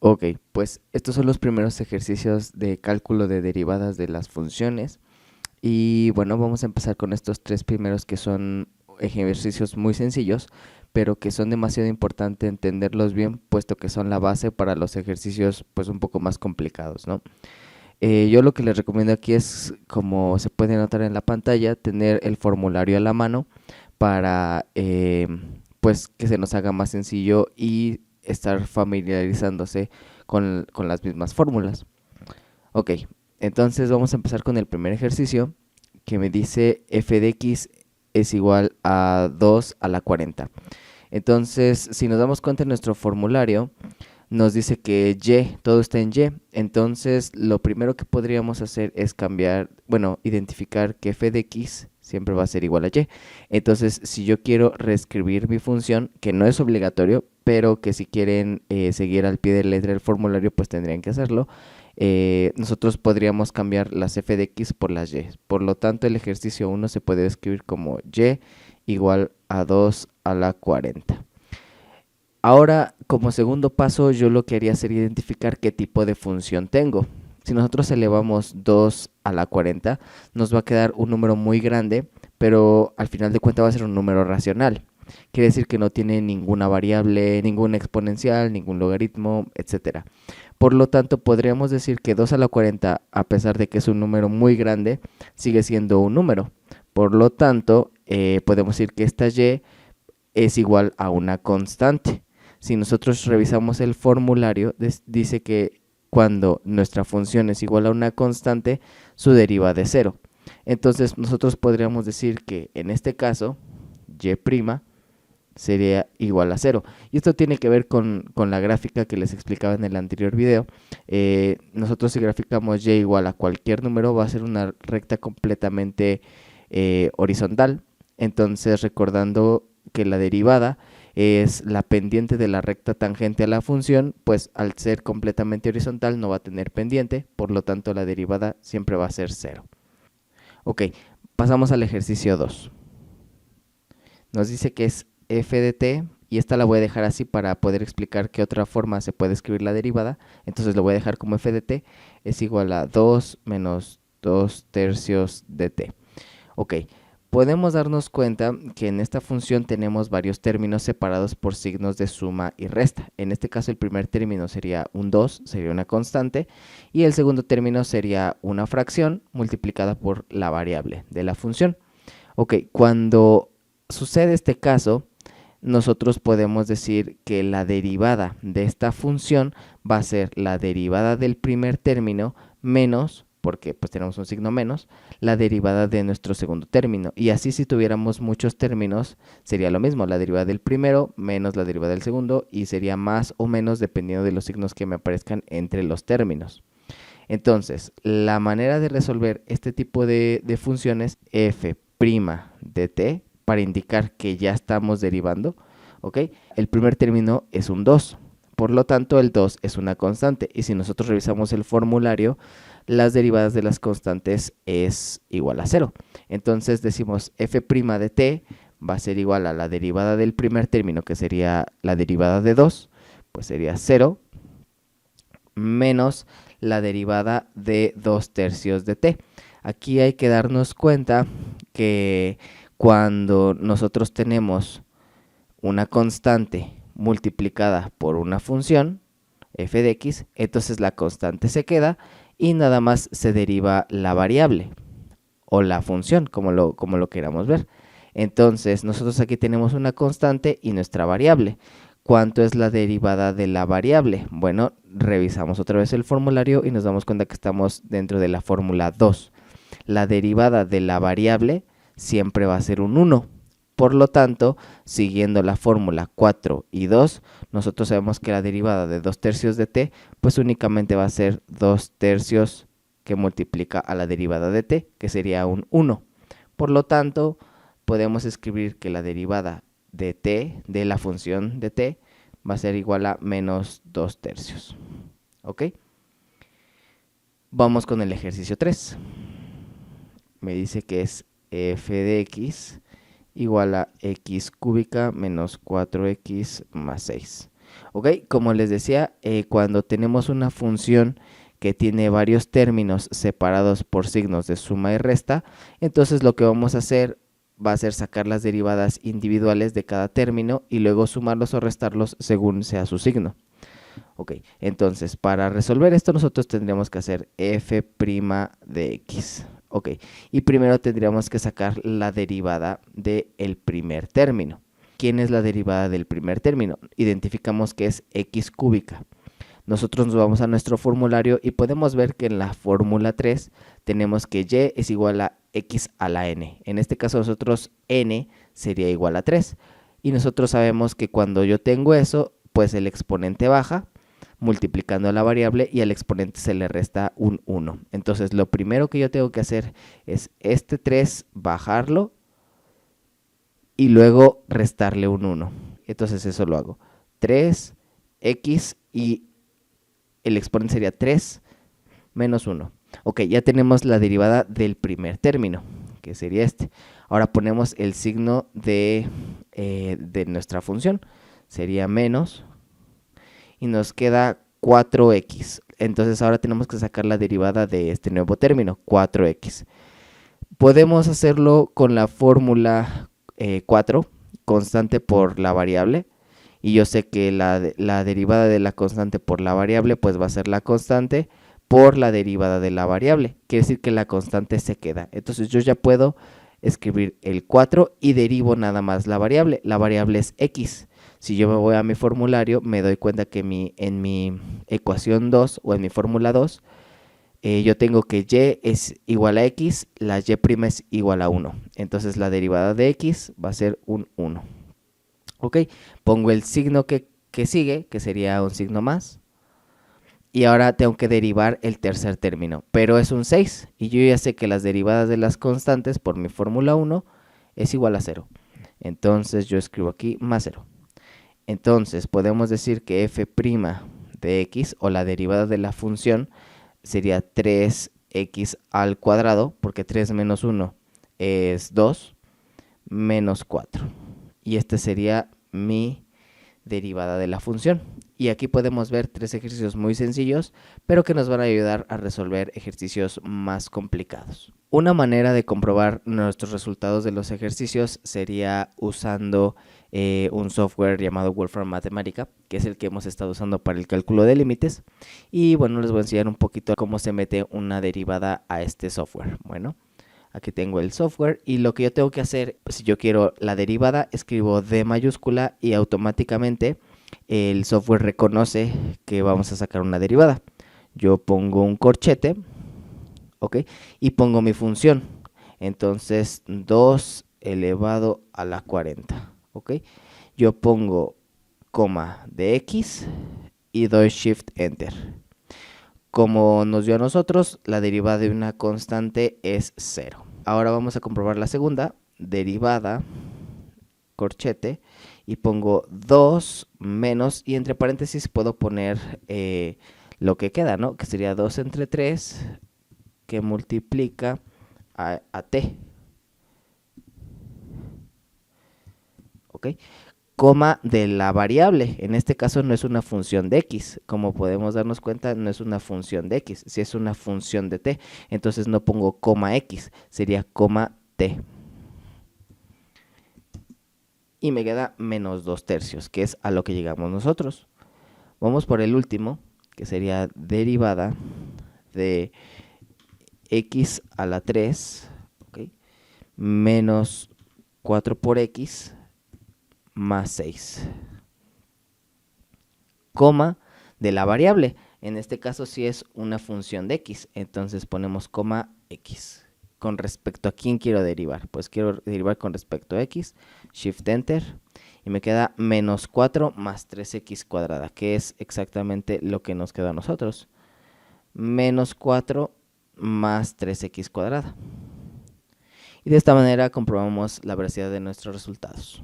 Ok, pues estos son los primeros ejercicios de cálculo de derivadas de las funciones. Y bueno, vamos a empezar con estos tres primeros que son ejercicios muy sencillos, pero que son demasiado importante entenderlos bien, puesto que son la base para los ejercicios pues un poco más complicados, ¿no? Yo lo que les recomiendo aquí es, como se puede notar en la pantalla, tener el formulario a la mano para pues que se nos haga más sencillo y estar familiarizándose con las mismas fórmulas. Ok, entonces vamos a empezar con el primer ejercicio que me dice f de x es igual a 2 a la 40. Entonces, si nos damos cuenta en nuestro formulario, nos dice que y, todo está en y. Entonces, lo primero que podríamos hacer es cambiar, bueno, identificar que f de x siempre va a ser igual a y. Entonces, si yo quiero reescribir mi función, que no es obligatorio, pero que si quieren seguir al pie de letra el formulario, pues tendrían que hacerlo. Nosotros podríamos cambiar las f de x por las y. Por lo tanto, el ejercicio 1 se puede escribir como y igual a 2 a la 40. Ahora, como segundo paso, yo lo que haría sería identificar qué tipo de función tengo. Si nosotros elevamos 2 a la 40, nos va a quedar un número muy grande, pero al final de cuentas va a ser un número racional. Quiere decir que no tiene ninguna variable, ningún exponencial, ningún logaritmo, etc. Por lo tanto, podríamos decir que 2 a la 40, a pesar de que es un número muy grande, sigue siendo un número. Por lo tanto, podemos decir que esta y es igual a una constante. Si nosotros revisamos el formulario, dice que cuando nuestra función es igual a una constante, su deriva de cero. Entonces nosotros podríamos decir que en este caso, y' sería igual a cero. Y esto tiene que ver con la gráfica que les explicaba en el anterior video. Nosotros si graficamos y igual a cualquier número, va a ser una recta completamente horizontal. Entonces, recordando que la derivada es la pendiente de la recta tangente a la función, pues al ser completamente horizontal no va a tener pendiente, por lo tanto la derivada siempre va a ser cero. Ok, pasamos al ejercicio 2. Nos dice que es f de t, y esta la voy a dejar así para poder explicar qué otra forma se puede escribir la derivada. Entonces lo voy a dejar como f de t es igual a 2 menos 2 tercios de t. Ok, podemos darnos cuenta que en esta función tenemos varios términos separados por signos de suma y resta. En este caso el primer término sería un 2, sería una constante, y el segundo término sería una fracción multiplicada por la variable de la función. Ok, cuando sucede este caso, nosotros podemos decir que la derivada de esta función va a ser la derivada del primer término menos, porque pues tenemos un signo menos, la derivada de nuestro segundo término. Y así si tuviéramos muchos términos, sería lo mismo, la derivada del primero menos la derivada del segundo, y sería más o menos dependiendo de los signos que me aparezcan entre los términos. Entonces, la manera de resolver este tipo de funciones, f' de t, para indicar que ya estamos derivando, ¿ok? El primer término es un 2, por lo tanto el 2 es una constante, y si nosotros revisamos el formulario, las derivadas de las constantes es igual a 0. Entonces decimos f' de t va a ser igual a la derivada del primer término, que sería la derivada de 2, pues sería 0, menos la derivada de 2 tercios de t. Aquí hay que darnos cuenta que cuando nosotros tenemos una constante multiplicada por una función, f de x, entonces la constante se queda y nada más se deriva la variable o la función, como lo queramos ver. Entonces, nosotros aquí tenemos una constante y nuestra variable. ¿Cuánto es la derivada de la variable? Bueno, revisamos otra vez el formulario y nos damos cuenta que estamos dentro de la fórmula 2. La derivada de la variable siempre va a ser un 1. Por lo tanto, siguiendo la fórmula 4 y 2, nosotros sabemos que la derivada de 2 tercios de t, pues únicamente va a ser 2 tercios que multiplica a la derivada de t, que sería un 1. Por lo tanto, podemos escribir que la derivada de t, de la función de t, va a ser igual a menos 2 tercios. ¿Ok? Vamos con el ejercicio 3. Me dice que es f de x igual a x cúbica menos 4x más 6. ¿Ok? Como les decía, cuando tenemos una función que tiene varios términos separados por signos de suma y resta, entonces lo que vamos a hacer va a ser sacar las derivadas individuales de cada término y luego sumarlos o restarlos según sea su signo. Ok, entonces para resolver esto nosotros tendríamos que hacer f' de x. Ok, y primero tendríamos que sacar la derivada del primer término. ¿Quién es la derivada del primer término? Identificamos que es x cúbica. Nosotros nos vamos a nuestro formulario y podemos ver que en la fórmula 3 tenemos que y es igual a x a la n. En este caso nosotros n sería igual a 3. Y nosotros sabemos que cuando yo tengo eso, pues el exponente baja multiplicando la variable y al exponente se le resta un 1. Entonces lo primero que yo tengo que hacer es este 3 bajarlo y luego restarle un 1. Entonces eso lo hago. 3x y el exponente sería 3 menos 1. Ok, ya tenemos la derivada del primer término, que sería este. Ahora ponemos el signo de nuestra función. Sería menos y nos queda 4x. Entonces ahora tenemos que sacar la derivada de este nuevo término, 4x. Podemos hacerlo con la fórmula 4, constante por la variable. Y yo sé que la derivada de la constante por la variable pues va a ser la constante por la derivada de la variable. Quiere decir que la constante se queda. Entonces yo ya puedo escribir el 4 y derivo nada más la variable. La variable es x. Si yo me voy a mi formulario, me doy cuenta que en mi ecuación 2 o en mi fórmula 2, yo tengo que y es igual a x, la y' es igual a 1. Entonces la derivada de x va a ser un 1. Ok, pongo el signo que sigue, que sería un signo más. Y ahora tengo que derivar el tercer término, pero es un 6. Y yo ya sé que las derivadas de las constantes por mi fórmula 1 es igual a 0. Entonces yo escribo aquí más 0. Entonces podemos decir que f' de x o la derivada de la función sería 3x al cuadrado, porque 3 menos 1 es 2, menos 4. Y este sería mi derivada de la función. Y aquí podemos ver 3 ejercicios muy sencillos, pero que nos van a ayudar a resolver ejercicios más complicados. Una manera de comprobar nuestros resultados de los ejercicios sería usando un software llamado Wolfram Mathematica, que es el que hemos estado usando para el cálculo de límites. Y bueno, les voy a enseñar un poquito cómo se mete una derivada a este software. Bueno, aquí tengo el software y lo que yo tengo que hacer, si yo quiero la derivada, escribo D mayúscula y automáticamente el software reconoce que vamos a sacar una derivada. Yo pongo un corchete, ¿ok? Y pongo mi función. Entonces 2 elevado a la 40, ¿ok? Yo pongo coma de x y doy shift enter. Como nos dio a nosotros, la derivada de una constante es 0. Ahora vamos a comprobar la segunda, derivada, corchete, y pongo 2 menos, y entre paréntesis puedo poner lo que queda, ¿no? Que sería 2 entre 3, que multiplica a t. ¿Ok? Coma de la variable. En este caso no es una función de x. Como podemos darnos cuenta, no es una función de x, si es una función de t. Entonces no pongo coma x, sería coma t. Y me queda menos 2/3, que es a lo que llegamos nosotros. Vamos por el último, que sería derivada de x a la 3, ¿okay? Menos 4 por x más 6, coma de la variable. En este caso sí es una función de x, entonces ponemos coma x. ¿Con respecto a quién quiero derivar? Pues quiero derivar con respecto a x, shift enter, y me queda menos 4 más 3x cuadrada, que es exactamente lo que nos queda a nosotros. Menos 4 más 3x cuadrada. Y de esta manera comprobamos la veracidad de nuestros resultados.